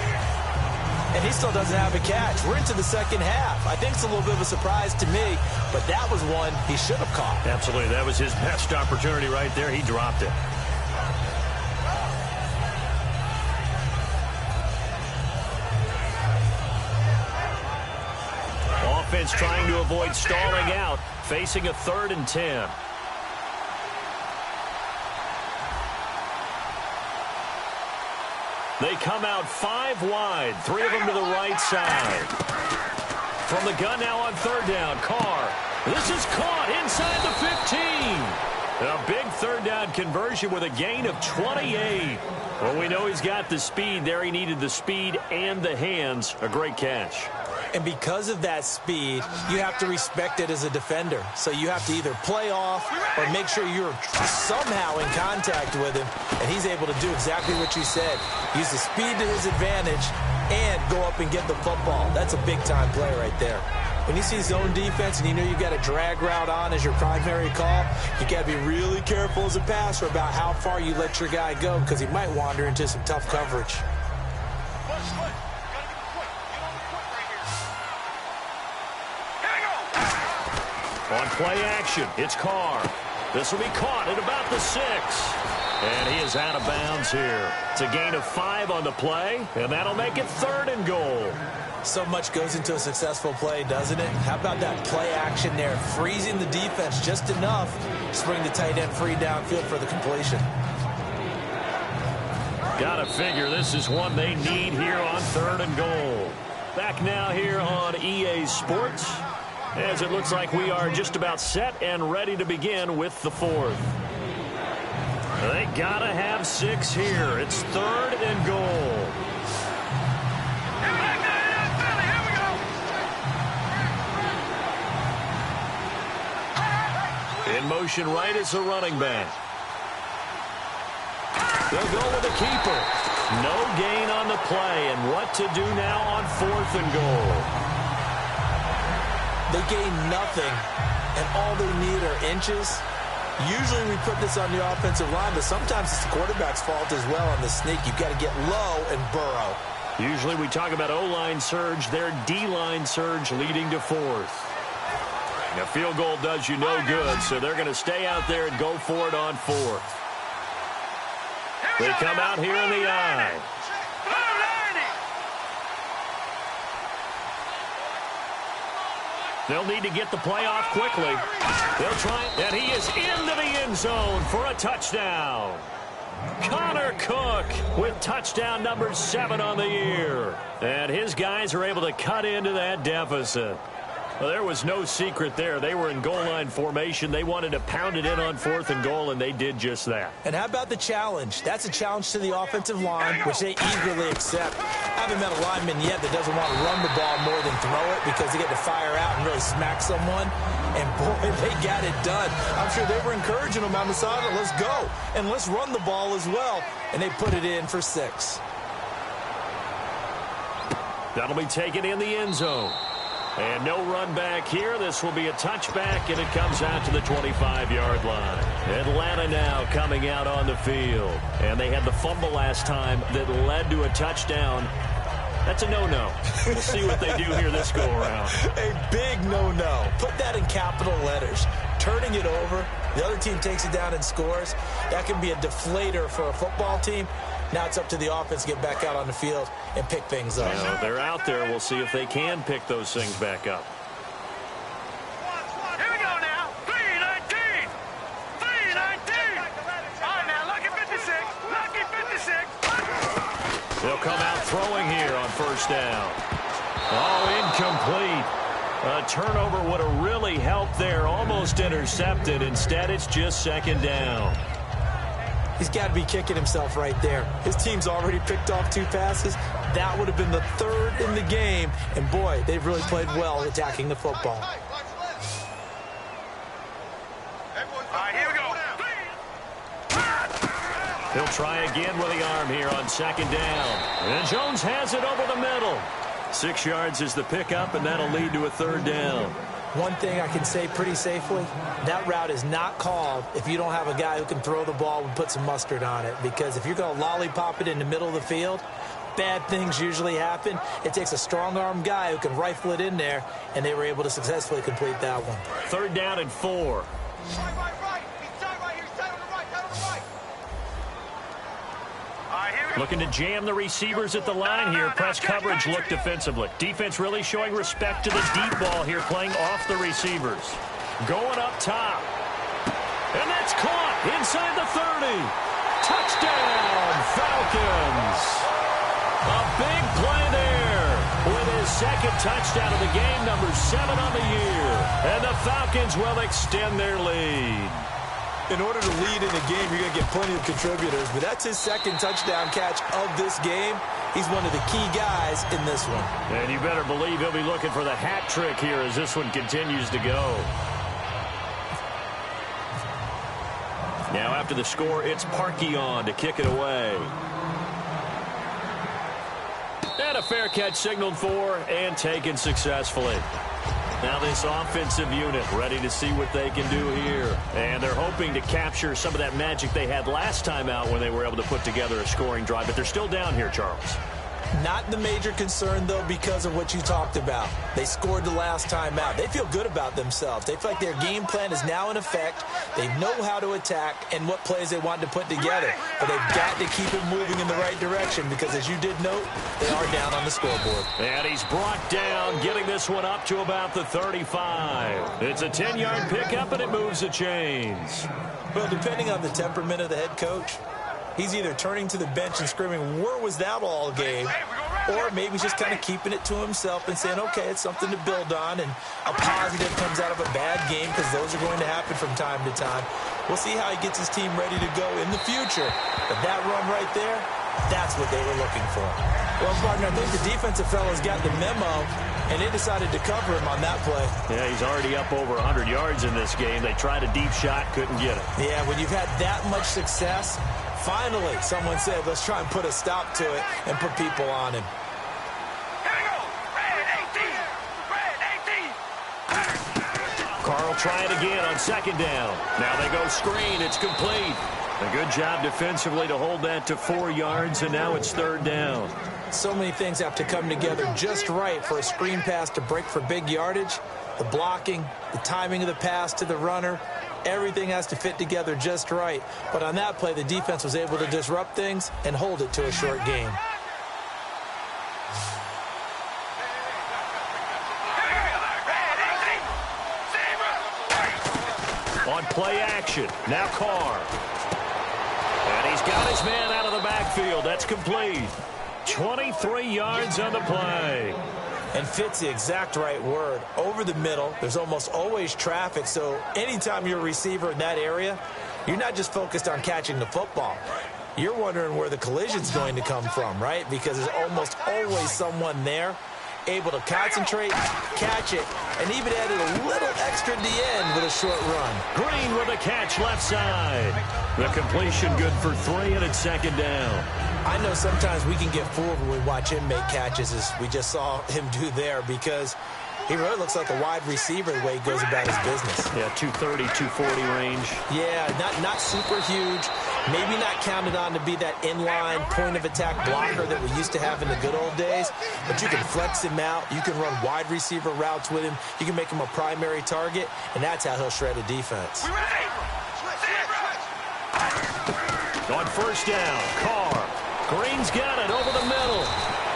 And he still doesn't have a catch. We're into the second half. I think it's a little bit of a surprise to me, but that was one he should have caught. Absolutely. That was his best opportunity right there. He dropped it. Offense trying to avoid stalling out, facing a 3rd and 10. They come out 5 wide, 3 of them to the right side. From the gun now on 3rd down, Carr. This is caught inside the 15. A big 3rd down conversion with a gain of 28. Well, we know he's got the speed there. He needed the speed and the hands. A great catch. And because of that speed, you have to respect it as a defender. So you have to either play off or make sure you're somehow in contact with him. And he's able to do exactly what you said. Use the speed to his advantage and go up and get the football. That's a big-time play right there. When you see zone defense and you know you've got a drag route on as your primary call, you got to be really careful as a passer about how far you let your guy go because he might wander into some tough coverage. On play action, it's Carr. This will be caught at about the 6. And he is out of bounds here. It's a gain of 5 on the play, and that'll make it 3rd and goal. So much goes into a successful play, doesn't it? How about that play action there, freezing the defense just enough to bring the tight end free downfield for the completion. Gotta figure this is one they need here on 3rd and goal. Back now here on EA Sports, as it looks like we are just about set and ready to begin with the 4th. They gotta have 6 here. It's 3rd and goal. In motion right is the running back. They'll go with the keeper. No gain on the play, and what to do now on 4th and goal. They gain nothing, and all they need are inches. Usually we put this on the offensive line, but sometimes it's the quarterback's fault as well on the sneak. You've got to get low and burrow. Usually we talk about O-line surge, their D-line surge leading to 4th. A field goal does you no good, so they're going to stay out there and go for it on 4th. They come out here in the I. They'll need to get the play off quickly. They'll try, and he is into the end zone for a touchdown. Connor Cook with touchdown number 7 on the year. And his guys are able to cut into that deficit. Well, there was no secret there. They were in goal line formation. They wanted to pound it in on 4th and goal, and they did just that. And how about the challenge? That's a challenge to the offensive line, which they eagerly accept. I haven't met a lineman yet that doesn't want to run the ball more than throw it because they get to fire out and really smack someone. And, boy, they got it done. I'm sure they were encouraging them on the sideline. Let's go, and let's run the ball as well. And they put it in for 6. That'll be taken in the end zone. And no run back here. This will be a touchback, and it comes out to the 25-yard line. Atlanta now coming out on the field. And they had the fumble last time that led to a touchdown. That's a no-no. We'll see what they do here this go-around. A big no-no. Put that in capital letters. Turning it over, the other team takes it down and scores. That can be a deflator for a football team. Now it's up to the offense to get back out on the field and pick things up. Well, they're out there. We'll see if they can pick those things back up. Here we go now. 3-19. 3-19. All right, now, lucky 56. Lucky 56. They'll come out throwing here on 1st down. Oh, incomplete. A turnover would have really helped there. Almost intercepted. Instead, it's just 2nd down. He's got to be kicking himself right there. His team's already picked off 2 passes. That would have been the 3rd in the game. And, boy, they've really played well attacking the football. All right, here we go. He'll try again with the arm here on 2nd down. And Jones has it over the middle. 6 yards is the pickup, and that'll lead to a 3rd down. One thing I can say pretty safely, that route is not called if you don't have a guy who can throw the ball and put some mustard on it. Because if you're going to lollipop it in the middle of the field, bad things usually happen. It takes a strong-arm guy who can rifle it in there, and they were able to successfully complete that one. 3rd down and 4. Right. He's tight right here. He's tight on the right. Tight on the right. All right, here we go. Looking to jam the receivers at the line here. Press coverage look defensively. Defense really showing respect to the deep ball here, playing off the receivers. Going up top. And that's caught inside the 30. Touchdown, Falcons. A big play there with his 2nd touchdown of the game, number 7 on the year. And the Falcons will extend their lead. In order to lead in a game, you're going to get plenty of contributors, but that's his 2nd touchdown catch of this game. He's one of the key guys in this one. And you better believe he'll be looking for the hat trick here as this one continues to go. Now after the score, it's Parkey on to kick it away. And a fair catch signaled for and taken successfully. Now this offensive unit ready to see what they can do here. And they're hoping to capture some of that magic they had last time out when they were able to put together a scoring drive. But they're still down here, Charles. Not the major concern, though, because of what you talked about. They scored the last time out. They feel good about themselves. They feel like their game plan is now in effect. They know how to attack and what plays they want to put together. But they've got to keep it moving in the right direction because, as you did note, they are down on the scoreboard. And he's brought down, getting this one up to about the 35. It's a 10-yard pickup, and it moves the chains. Well, depending on the temperament of the head coach, he's either turning to the bench and screaming, where was that all game? Or maybe he's just kind of keeping it to himself and saying, okay, it's something to build on, and a positive comes out of a bad game because those are going to happen from time to time. We'll see how he gets his team ready to go in the future. But that run right there, that's what they were looking for. Well, partner, I think the defensive fellas got the memo, and they decided to cover him on that play. Yeah, he's already up over 100 yards in this game. They tried a deep shot, couldn't get it. Yeah, when you've had that much success, finally someone said, let's try and put a stop to it and put people on him. Here we go. Red 18. Red 18. Carl try it again on 2nd down. Now they go screen. It's complete. A good job defensively to hold that to 4 yards, and now it's 3rd down. So many things have to come together just right for a screen pass to break for big yardage. The blocking, the timing of the pass to the runner, everything has to fit together just right. But on that play, the defense was able to disrupt things and hold it to a short game. Red 18. On play action, now Carr. And he's got his man out of the backfield. That's complete. 23 yards on the play. And fits the exact right word. Over the middle, there's almost always traffic, so anytime you're a receiver in that area, you're not just focused on catching the football. You're wondering where the collision's going to come from, right? Because there's almost always someone there able to concentrate, catch it, and even added a little extra at the end with a short run. Green with a catch left side. The completion good for 3, and it's second down. I know sometimes we can get fooled when we watch him make catches, as we just saw him do there, because he really looks like a wide receiver the way he goes about his business. Yeah, 230, 240 range. Yeah, not super huge. Maybe not counted on to be that inline point-of-attack blocker that we used to have in the good old days, but you can flex him out. You can run wide receiver routes with him. You can make him a primary target, and that's how he'll shred a defense. On first down, Carr. Green's got it over the middle.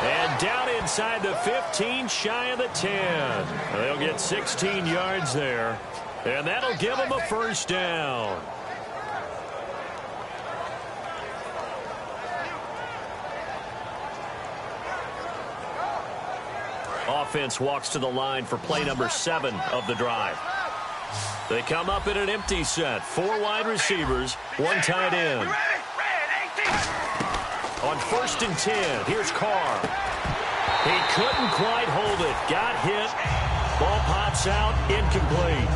And down inside the 15, shy of the 10. They'll get 16 yards there. And that'll give them a first down. Offense walks to the line for play number 7 of the drive. They come up in an empty set. 4 wide receivers, 1 tight end. On first and 10, here's Carr. He couldn't quite hold it. Got hit. Ball pops out, incomplete.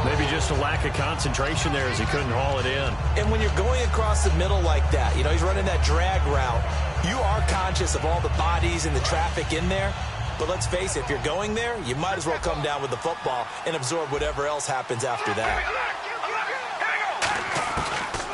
Maybe just a lack of concentration there as he couldn't haul it in. And when you're going across the middle like that, you know, he's running that drag route, you are conscious of all the bodies and the traffic in there. But let's face it, if you're going there, you might as well come down with the football and absorb whatever else happens after that.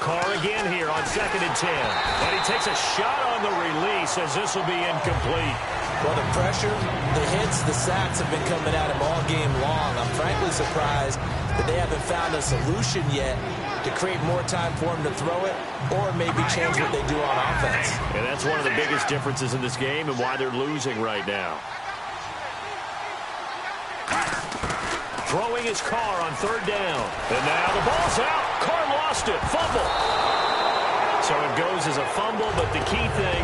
Carr again here on second and 10. And he takes a shot on the release as this will be incomplete. Well, the pressure, the hits, the sacks have been coming at him all game long. I'm frankly surprised that they haven't found a solution yet to create more time for him to throw it or maybe change what they do on offense. And that's one of the biggest differences in this game and why they're losing right now. Throwing his Carr on third down. And now the ball's out. Carr lost it. Fumble. So it goes as a fumble, but the key thing,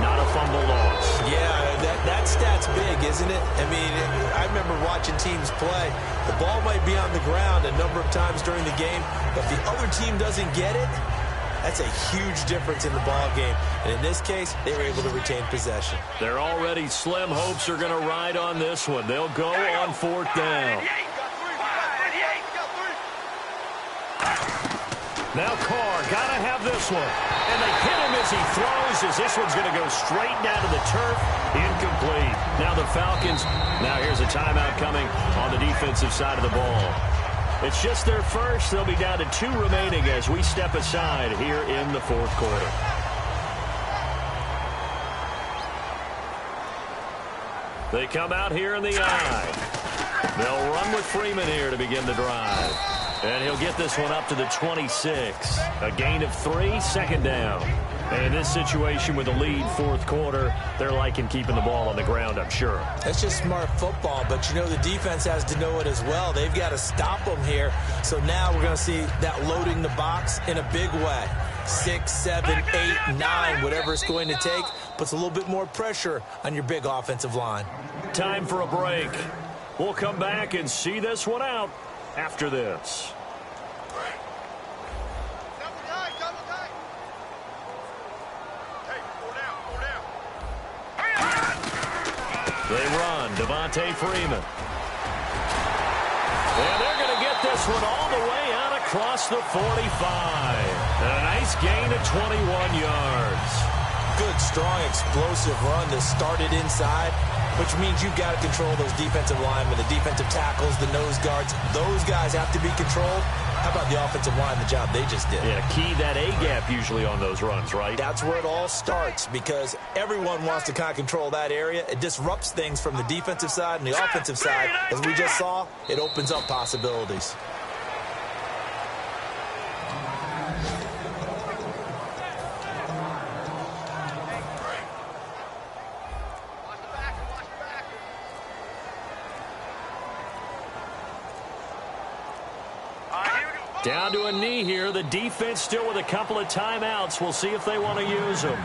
not a fumble loss. Yeah, that stat's big, isn't it? I mean, I remember watching teams play. The ball might be on the ground a number of times during the game, but if the other team doesn't get it, that's a huge difference in the ball game. And in this case, they were able to retain possession. Their already slim hopes are going to ride on this one. They'll go on fourth down. Now Carr, got to have this one. And they hit him as he throws, as this one's going to go straight down to the turf. Incomplete. Now the Falcons, now here's a timeout coming on the defensive side of the ball. It's just their first. They'll be down to 2 remaining as we step aside here in the fourth quarter. They come out here in the eye. They'll run with Freeman here to begin the drive. And he'll get this one up to the 26. A gain of 3, second down. And in this situation with a lead fourth quarter, they're liking keeping the ball on the ground, I'm sure. That's just smart football, but you know the defense has to know it as well. They've got to stop them here. So now we're going to see that loading the box in a big way. 6, 7, 8, 9, whatever it's going to take, puts a little bit more pressure on your big offensive line. Time for a break. We'll come back and see this one out after this. They run, Devontae Freeman. And they're going to get this one all the way out across the 45. And a nice gain of 21 yards. Good, strong, explosive run that started inside, which means you've got to control those defensive linemen, the defensive tackles, the nose guards. Those guys have to be controlled. How about the offensive line, the job they just did? Yeah, key that A-gap usually on those runs, right? That's where it all starts because everyone wants to kind of control that area. It disrupts things from the defensive side and the offensive side. As we just saw, it opens up possibilities. Down to a knee here. The defense still with a couple of timeouts. We'll see if they want to use them.